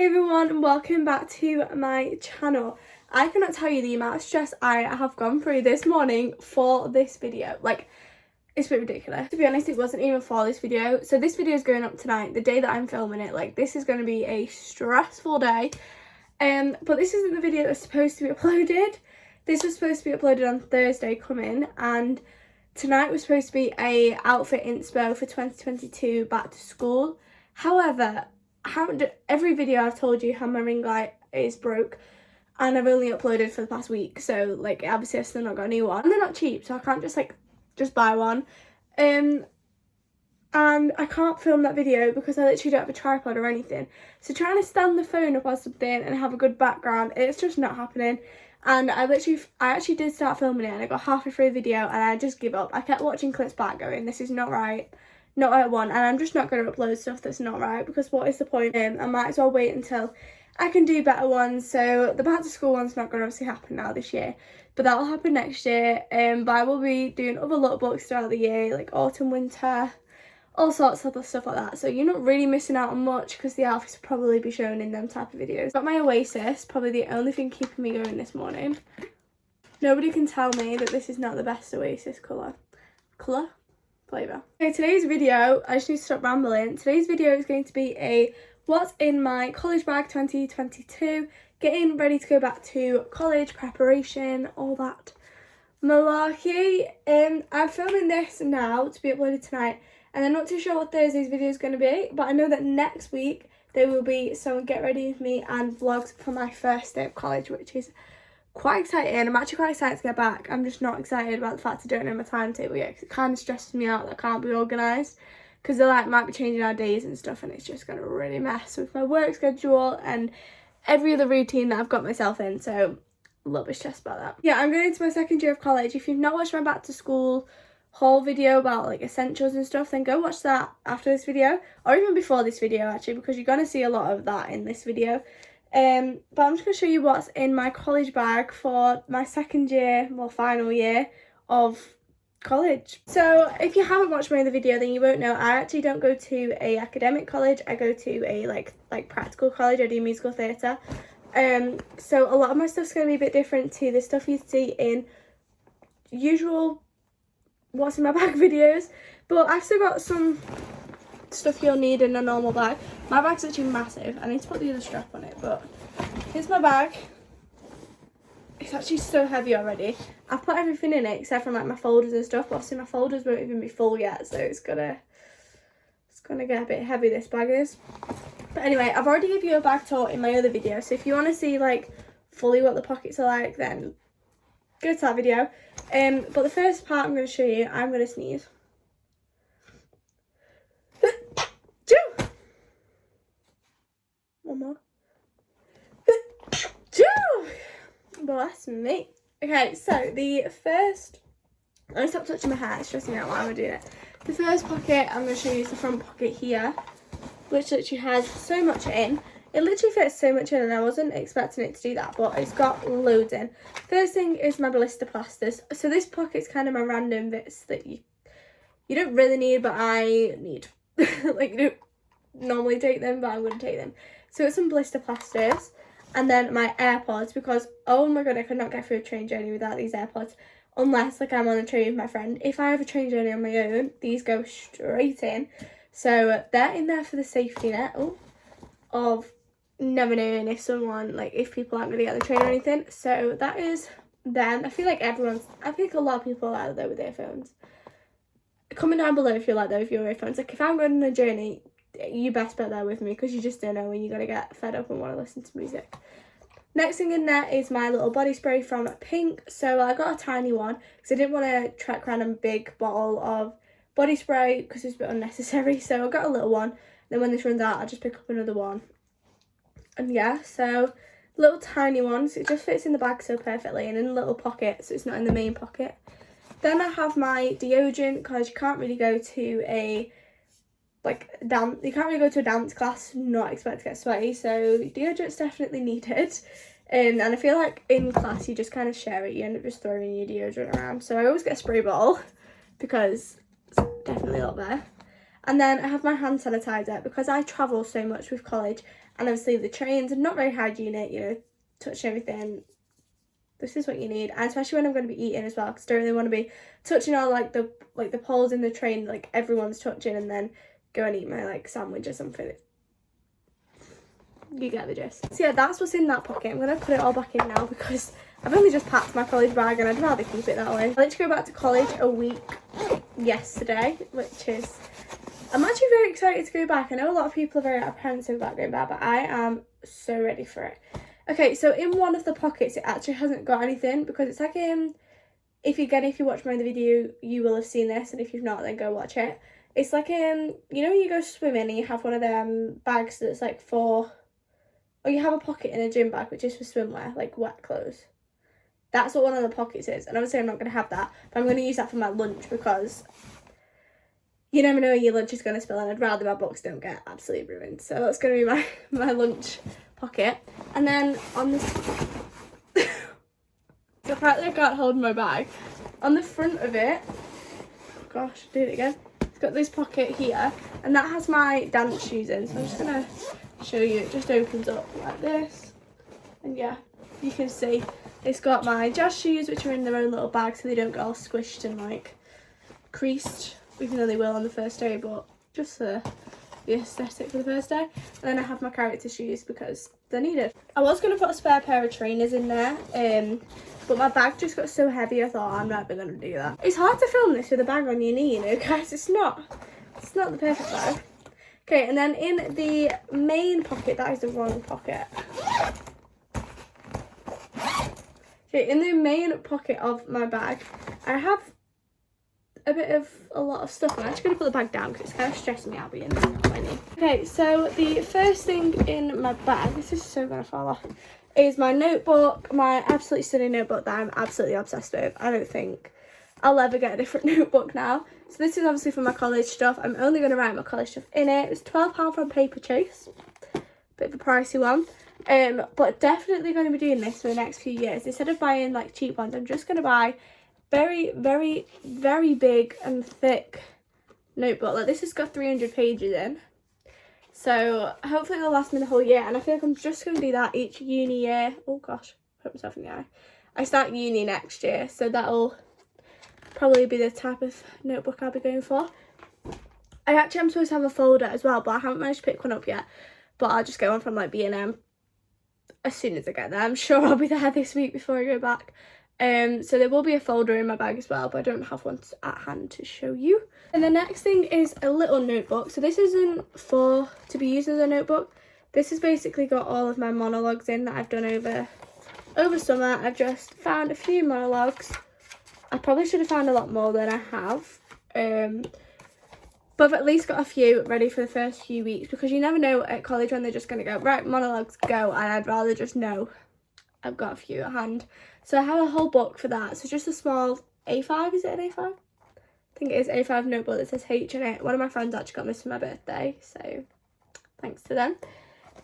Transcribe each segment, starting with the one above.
Hey everyone, and welcome back to my channel. I cannot tell you the amount of stress I have gone through this morning for this video. Like, it's a bit ridiculous. To be honest, it wasn't even for this video. So this video is going up tonight, the day that I'm filming it. Like, this is going to be a stressful day. But this isn't the video that's supposed to be uploaded. This was supposed to be uploaded on Thursday coming, and tonight was supposed to be a outfit inspo for 2022 back to school. However, every video I've told you how my ring light is broke, and I've only uploaded for the past week, so like obviously I've still not got a new one, and they're not cheap, so I can't just buy one. And I can't film that video because I literally don't have a tripod or anything, so trying to stand the phone up or something and have a good background, it's just not happening. And I actually did start filming it, and I got halfway through the video and I just give up. I kept watching clips back going, this is not right, not what I want, and I'm just not going to upload stuff that's not right, because what is the point? I might as well wait until I can do better ones. So the back to school one's not going to obviously happen now this year, but that'll happen next year. But I will be doing other lookbooks throughout the year, like autumn, winter, all sorts of other stuff like that. So you're not really missing out on much, because the outfits will probably be shown in them type of videos. Got my Oasis, probably the only thing keeping me going this morning. Nobody can tell me that this is not the best Oasis flavour. Okay, today's video, I just need to stop rambling. Today's video is going to be a what's in my college bag 2022, getting ready to go back to college, preparation, all that malarkey. I'm filming this now to be uploaded tonight, and I'm not too sure what Thursday's video is going to be, but I know that next week there will be some get ready with me and vlogs for my first day of college, which is quite exciting. I'm actually quite excited to get back. I'm just not excited about the fact I don't know my timetable yet, because it kind of stresses me out that I can't be organised, because they might be changing our days and stuff, and it's just going to really mess with my work schedule and every other routine that I've got myself in, so a little bit stressed about that. Yeah, I'm going into my second year of college. If you've not watched my back to school haul video about like essentials and stuff, then go watch that after this video, or even before this video actually, because you're going to see a lot of that in this video. But I'm just going to show you what's in my college bag for my second year, well, final year of college. So if you haven't watched my other video, then you won't know I actually don't go to a academic college. I go to a like practical college. I do musical theatre. So a lot of my stuff's going to be a bit different to the stuff you see in usual what's in my bag videos, but I've still got some stuff you'll need in a normal bag. My bag's actually massive. I need to put the other strap on it, but here's my bag. It's actually so heavy already. I've put everything in it except for like my folders and stuff, but obviously my folders won't even be full yet, so it's gonna get a bit heavy, this bag is. But anyway, I've already given you a bag tour in my other video, so if you want to see like fully what the pockets are like, then go to that video. But the first part I'm going to show you, I'm going to sneeze. One more. Bless me. Okay, so the first, I'm going to stop touching my hair, it's stressing me out while I'm doing it. The first pocket I'm going to show you is the front pocket here, which literally has so much in. It literally fits so much in, and I wasn't expecting it to do that, but it's got loads in. First thing is my blister plasters. So this pocket's kind of my random bits that you don't really need, but I need. Like, you don't normally take them, but I'm going to take them. So it's some blister plasters, and then my AirPods, because oh my god, I could not get through a train journey without these AirPods, unless like I'm on a train with my friend. If I have a train journey on my own, these go straight in. So they're in there for the safety net of never knowing if people aren't going to get the train or anything. So that is them. I feel like a lot of people are like that with earphones. Comment down below if you're like that with your earphones. Like, if I'm going on a journey, you best bet there with me, because you just don't know when you're going to get fed up and want to listen to music. Next thing in there is my little body spray from Pink. So I got a tiny one because I didn't want to track around a big bottle of body spray because it's a bit unnecessary. So I got a little one. Then when this runs out, I'll just pick up another one. And yeah, so little tiny ones. It just fits in the bag so perfectly, and in a little pocket, so it's not in the main pocket. Then I have my deodorant, because you can't really go to a dance class and not expect to get sweaty, so deodorant's definitely needed. And I feel like in class you just kind of share it, you end up just throwing your deodorant around. So I always get a spray bottle because it's definitely a lot better. And then I have my hand sanitizer because I travel so much with college and obviously the trains are not very hygienic, you know, touching everything. This is what you need, and especially when I'm going to be eating as well, because I don't really want to be touching all like the poles in the train, like everyone's touching, and then go and eat my like sandwich or something. You get the gist. So yeah, that's what's in that pocket. I'm going to put it all back in now because I've only just packed my college bag and I'd rather keep it that way. I literally go back to college a week yesterday, which is, I'm actually very excited to go back. I know a lot of people are very apprehensive about going back, but I am so ready for it. Okay, so in one of the pockets, it actually hasn't got anything because it's like, if you watch my other video, you will have seen this, and if you've not, then go watch it. It's like, you know, when you go swimming and you have one of them bags that's like for, or you have a pocket in a gym bag, which is for swimwear, like wet clothes. That's what one of the pockets is, and obviously I'm not going to have that, but I'm going to use that for my lunch because you never know where your lunch is going to spill, and I'd rather my books don't get absolutely ruined. So that's going to be my lunch pocket. And then on this, so apparently I can't hold my bag. On the front of it, oh gosh, do it again. It's got this pocket here, and that has my dance shoes in. So I'm just going to show you. It just opens up like this, and yeah, you can see it's got my jazz shoes, which are in their own little bag so they don't get all squished and like creased, even though they will on the first day, but just for the aesthetic for the first day. And then I have my character shoes because they're needed. I was going to put a spare pair of trainers in there, but my bag just got so heavy I thought I'm not going to do that. It's hard to film this with a bag on your knee, you know, guys. It's not the perfect bag. Okay, and then in the main pocket, that is the wrong pocket. Okay, in the main pocket of my bag, I have a lot of stuff. I'm actually going to put the bag down because it's kind of stressing me out being tiny. Okay, so the first thing in my bag, this is so going to fall off, is my notebook, my absolutely stunning notebook that I'm absolutely obsessed with. I don't think I'll ever get a different notebook now. So this is obviously for my college stuff. I'm only going to write my college stuff in it. It's £12 from Paper Chase. Bit of a pricey one. But definitely going to be doing this for the next few years. Instead of buying like cheap ones, I'm just going to buy very, very, very big and thick notebook. Like this has got 300 pages in. So hopefully it'll last me the whole year. And I feel like I'm just going to do that each uni year. Oh gosh, put myself in the eye. I start uni next year, so that'll probably be the type of notebook I'll be going for. I'm supposed to have a folder as well, but I haven't managed to pick one up yet. But I'll just get one from like B&M as soon as I get there. I'm sure I'll be there this week before I go back. So there will be a folder in my bag as well, but I don't have one at hand to show you. And the next thing is a little notebook. So this isn't to be used as a notebook. This has basically got all of my monologues in that I've done over summer. I've just found a few monologues. I probably should have found a lot more than I have. But I've at least got a few ready for the first few weeks, because you never know at college when they're just going to go, right, monologues, go. And I'd rather just know I've got a few at hand. So I have a whole book for that. So just a small A5, is it an A5? I think it is A5 notebook that says H in it. One of my friends actually got this for my birthday, so thanks to them.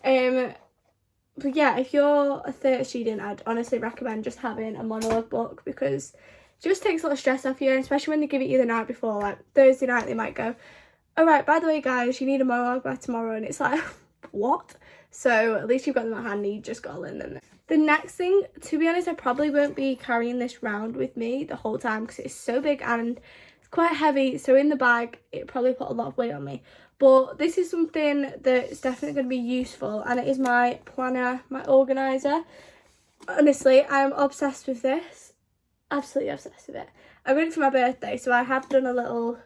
But yeah, if you're a theatre student, I'd honestly recommend just having a monologue book, because it just takes a lot of stress off you, and especially when they give it you the night before. Like Thursday night they might go, all right, by the way guys, you need a monologue by tomorrow, and it's like, what? So at least you've got them at hand and you just got to learn them. The next thing, to be honest, I probably won't be carrying this round with me the whole time because it's so big and it's quite heavy. So in the bag, it probably put a lot of weight on me. But this is something that's definitely going to be useful, and it is my planner, my organiser. Honestly, I'm obsessed with this. Absolutely obsessed with it. I got it for my birthday, so I have done a little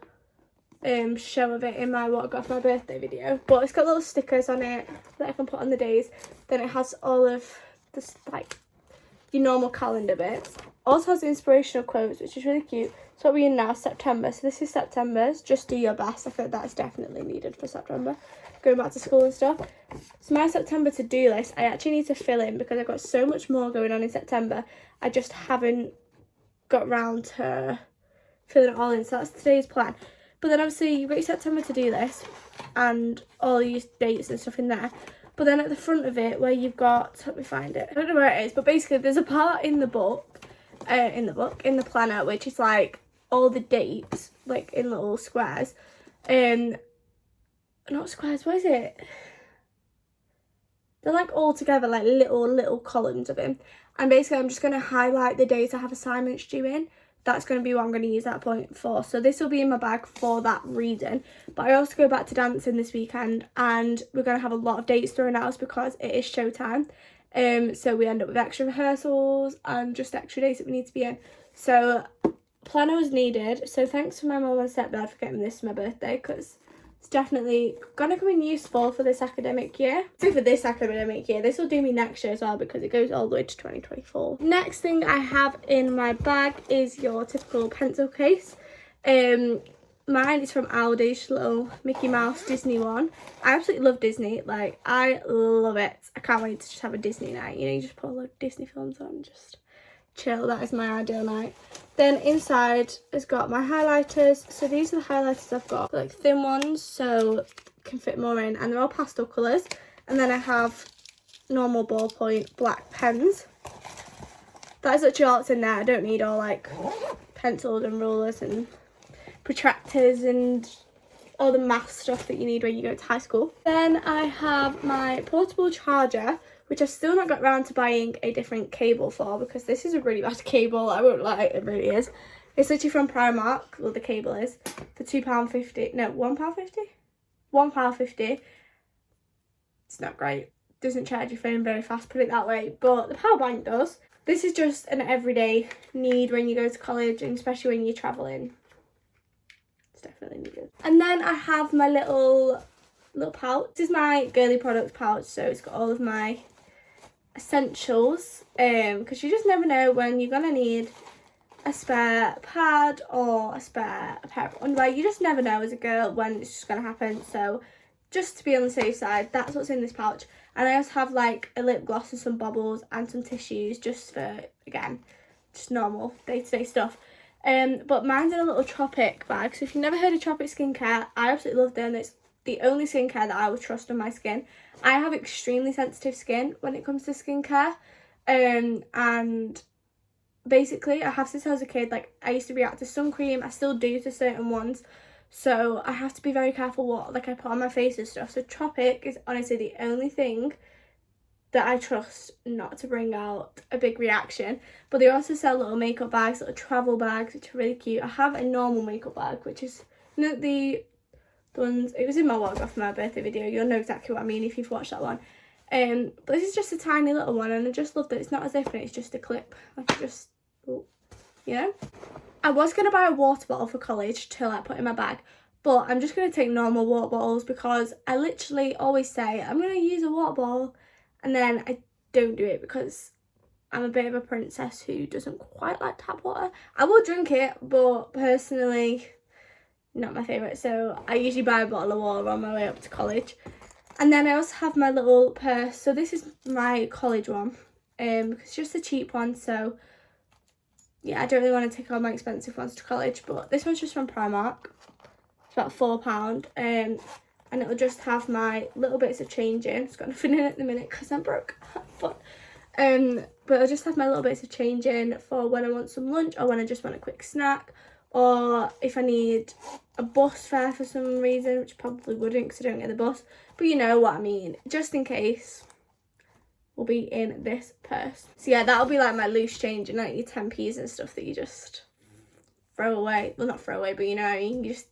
show of it in my what I got for my birthday video. But it's got little stickers on it that I can put on the days. Then it has all of this, like, your normal calendar bits. Also has inspirational quotes, which is really cute. So what we're in now, September. So this is September's. Just do your best. I feel like that's definitely needed for September, going back to school and stuff. So my September to-do list, I actually need to fill in because I've got so much more going on in September. I just haven't got round to filling it all in. So that's today's plan. But then obviously you've got your September to-do list and all your dates and stuff in there. But then at the front of it, where you've got, let me find it. I don't know where it is, but basically there's a part in the book, in the planner, which is like all the dates, like in little squares. Not squares, what is it? They're like all together, like little columns of them. And basically I'm just going to highlight the days I have assignments due in. That's going to be what I'm going to use that point for. So this will be in my bag for that reason. But I also go back to dancing this weekend, and we're going to have a lot of dates thrown at us because it is showtime. So we end up with extra rehearsals and just extra days that we need to be in. So planner was needed. So thanks to my mum and stepdad for getting this for my birthday, because it's definitely gonna come in useful for this academic year. So for this academic year, this will do me next year as well because it goes all the way to 2024. Next thing I have in my bag is your typical pencil case. Mine is from Aldi's, little Mickey Mouse Disney one. I absolutely love Disney. Like, I love it. I can't wait to just have a Disney night. You know, you just put a lot of Disney films on and just chill. That is my ideal night. Then inside has got my highlighters. So these are the highlighters I've got, like thin ones, so can fit more in, and they're all pastel colours. And then I have normal ballpoint black pens. That is literally all that's in there. I don't need all like pencils and rulers and protractors and all the math stuff that you need when you go to high school. Then I have my portable charger, which I've still not got around to buying a different cable for, because this is a really bad cable, I won't lie, it really is. It's literally from Primark, well the cable is, for £2.50, no, £1.50? £1.50. It's not great, doesn't charge your phone very fast, put it that way, but the power bank does. This is just an everyday need when you go to college, and especially when you're travelling. It's definitely needed. And then I have my little pouch. This is my Girly products pouch, so it's got all of my essentials, because you just never know when you're gonna need a spare pad or a pair of underwear. You just never know as a girl when it's just gonna happen, so just to be on the safe side, that's what's in this pouch. And I also have like a lip gloss and some bubbles and some tissues, just for, again, just normal day-to-day stuff. But mine's in a little Tropic bag. So if you've never heard of Tropic skincare, I absolutely love them. It's the only skincare that I would trust on my skin. I have extremely sensitive skin when it comes to skincare, and basically I have since I was a kid. Like, I used to react to sun cream, I still do to certain ones, so I have to be very careful what I put on my face and stuff. So Tropic is honestly the only thing that I trust not to bring out a big reaction. But they also sell little makeup bags, little travel bags, which are really cute. I have a normal makeup bag, which is, you know, the ones, it was in my vlog off my birthday video, you'll know exactly what I mean if you've watched that one. But this is just a tiny little one, and I just love that it's not as different, it's just a clip, like, it just, you know. I was going to buy a water bottle for college to like put in my bag, but I'm just going to take normal water bottles, because I literally always say I'm going to use a water bottle and then I don't do it, because I'm a bit of a princess who doesn't quite like tap water. I will drink it, but personally not my favourite, so I usually buy a bottle of water on my way up to college. And then I also have my little purse. So this is my college one, because it's just a cheap one, so yeah, I don't really want to take all my expensive ones to college, but this one's just from Primark. It's about £4, and it'll just have my little bits of change in. It's got nothing in it at the minute because I'm broke, but it'll just have my little bits of change in for when I want some lunch, or when I just want a quick snack, or if I need a bus fare for some reason, which probably wouldn't because I don't get the bus, but you know what I mean, just in case, will be in this purse. So yeah, that'll be like my loose change, and like your 10p's and stuff that you just throw away. Well, not throw away, but you know what I mean, you just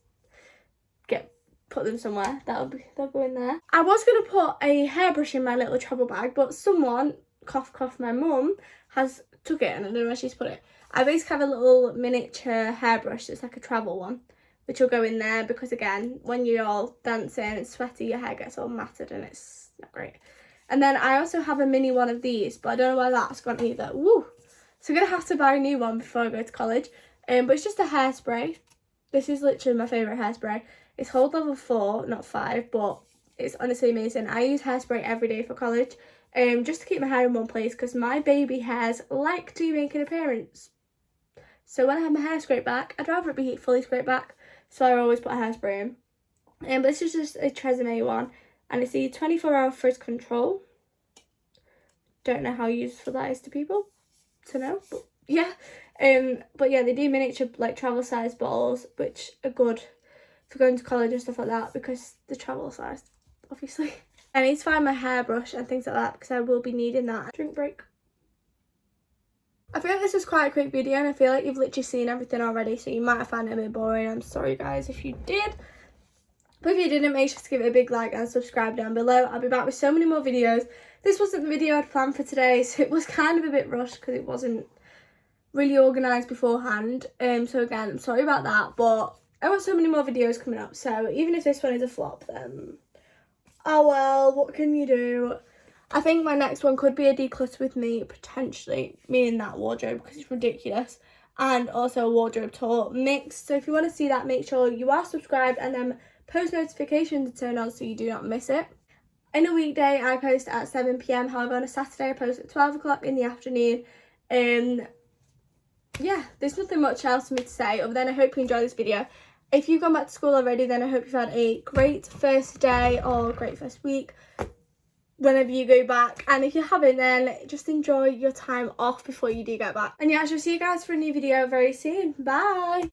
put them somewhere. They'll go in there. I was going to put a hairbrush in my little travel bag, but someone, cough cough, my mum, has took it, and I don't know where she's put it. I basically have a little miniature hairbrush that's like a travel one, which will go in there, because again, when you're all dancing and sweaty, your hair gets all matted and it's not great. And then I also have a mini one of these, but I don't know why that's gone either. Woo! So I'm going to have to buy a new one before I go to college. But it's just a hairspray. This is literally my favourite hairspray. It's hold level 4, not 5, but it's honestly amazing. I use hairspray every day for college, just to keep my hair in one place, because my baby hairs like to make an appearance. So when I have my hair scraped back, I'd rather it be fully scraped back, so I always put a hairspray in. But this is just a Tresemme one, and it's the 24-hour frizz control. Don't know how useful that is to people to know, but yeah. But yeah, they do miniature like travel size bottles, which are good for going to college and stuff like that, because the travel size, obviously. I need to find my hairbrush and things like that because I will be needing that. Drink break. I feel like this was quite a quick video and I feel like you've literally seen everything already, so you might have found it a bit boring. I'm sorry guys if you did. But if you didn't, make sure to give it a big like and subscribe down below. I'll be back with so many more videos. This wasn't the video I'd planned for today, so it was kind of a bit rushed because it wasn't really organised beforehand. So again, I'm sorry about that, but I got so many more videos coming up, so even if this one is a flop, then oh well, what can you do? I think my next one could be a declutter with me, potentially, meaning that wardrobe because it's ridiculous, and also a wardrobe tour mixed. So if you want to see that, make sure you are subscribed and then post notifications turned on so you do not miss it. In a weekday, I post at 7 p.m. However, on a Saturday, I post at 12 o'clock in the afternoon. Yeah, there's nothing much else for me to say other than I hope you enjoy this video. If you've gone back to school already, then I hope you've had a great first day or great first week whenever you go back. And if you haven't, then just enjoy your time off before you do get back. And yeah, I shall see you guys for a new video very soon. Bye!